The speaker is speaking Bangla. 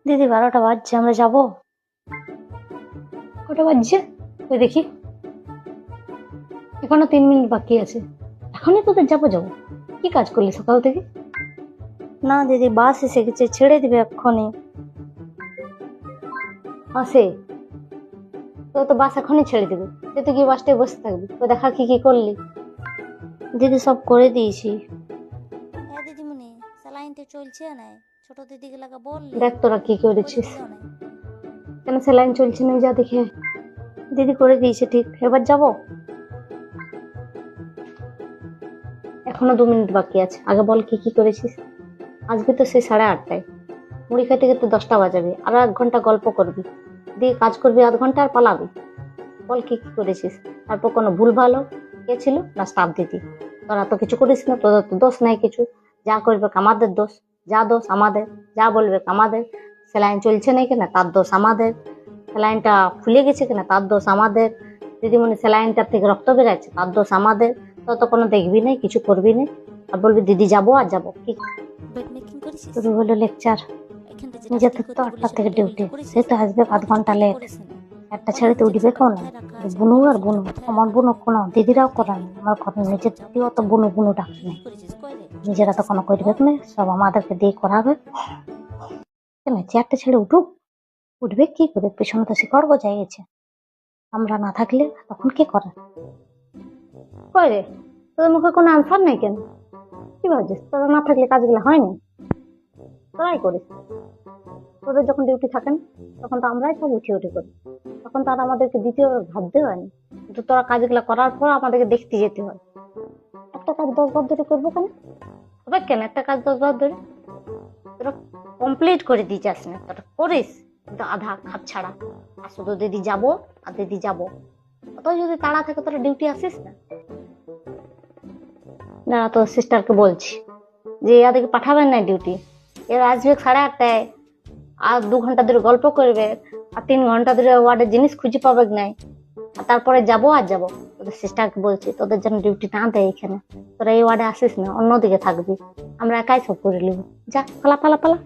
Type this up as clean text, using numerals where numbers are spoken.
দিদি 12টা বাজছে, আমরা যাবো? কটা বাজছে ওই দেখি, এখনো 3 মিনিট বাকি আছে। এখনই তোদের যাবো যাবো, কি কাজ করলি সকাল থেকে? না দিদি, বাস এসে গেছে, ছেড়ে দিবে এক্ষুনি। আসে তো বাস এখনই ছেড়ে দিবে, তুই তো গিয়ে বাসটায় বসে থাকবি, তো দেখা কি কি করলি? দিদি সব করে দিয়েছি। হ্যাঁ দিদিমণি, স্যালাইনটা চলছে না, ছোট দিদিকে লাগা বললি দেখ তোরা কি করেছিস, দিল না। কেন স্যালাইন চলছে না যা দেখে। দিদি করে দিয়েছে ঠিক, এবার যাবো। এখনো 2 মিনিট বাকি আছে, আগে বল কি কি করেছিস। আসবি তো সেই 8:30টায়, মুড়ি খেতে খেতে 10টা বাজাবে, আর 1 ঘন্টা গল্প করবি, দিয়ে কাজ করবি আধ ঘন্টা আর পালাবি। বল কি কি করেছিস। তারপর কোনো ভুল ভালো কে ছিল না স্টাফ দিদি, তোরা তো কিছু করিস না, তোদের তো দোষ নাই কিছু। যা করবে আমাদের দোষ, যা দোষ আমাদের, যা বলবে আমাদের। স্যালাইন চলছে না কেনা তার দোষ আমাদের, স্যালাইনটা ফুলে গেছে কিনা তার দোষ আমাদের, দিদিমণি স্যালাইনটার থেকে রক্ত বেরাচ্ছে তার দোষ আমাদের। তো তো কোনো দেখবি না, কিছু করবি না, আর বলবি দিদি যাবো আর যাবো। কি বেড মেকিং করেছিস? শুরু হলো লেকচার। এখানটা যে নিজের রাস্তা তো করতে 8টা বলেছে, থেকে বেড ডিউটি, মেকিং সে তো আসবে আধ ঘন্টা লেট। করিস না। একটা ছেড়ে তো উঠবে কেউ না, বুনু আর বুনু, আমার বুনু কোনো দিদিরাও করেন, আমার ঘরে নিজের দিদিও তো বুনু বুনু ডাকছে না, করেছিস কই রে? নিজেরা তো কোনো করবে না, সব আমাদেরকে দিয়ে করাবে। কেন চেয়ারটা ছেড়ে উঠুক, উঠবে কি করে, পেছনে তো শিকড় গজায় গেছে, আমরা না থাকলে তখন কি করে। কই রে, তোদের মুখে কোনো আনসার নেই কেন? কি ভাবছিস তোরা না থাকলে কাজগুলো হয় না? তোরাই করিস, তোদের যখন ডিউটি থাকেন তখন তো আমরাই সব উঠে উঠে করি, তখন তো আর আমাদেরকে দ্বিতীয়বার ভাবতে হয় না, কিন্তু তোরা কাজগুলো করার পর আমাদেরকে দেখতে যেতে হয়। একটা কাজ 10 বার ধরে করবো কেন, হবে কেন একটা কাজ 10 বার ধরে? তোরা কমপ্লিট করে দিয়ে যাস না, তোরা করিস কিন্তু আধা কাজ ছাড়া, আর শুধু দিদি যাবো আর দিদি যাবো। অত যদি তাড়া থাকে তোরা ডিউটি আসিস না। না তোর সিস্টারকে বলছি যে এদেরকে পাঠাবেন না ডিউটি, এরা আসবে 8:30টায়, আর 2 ঘন্টা ধরে গল্প করবে, আর 3 ঘন্টা ধরে ওয়ার্ডের জিনিস খুঁজে পাবে নাই, আর তারপরে যাবো আর যাবো। তোদের সিস্টারকে বলছি তোদের জন্য ডিউটি না দেয় এখানে, তোরা এই ওয়ার্ডে আসিস না, অন্যদিকে থাকবি, আমরা একাই সব করে নিব। যা পালা পালা পালা।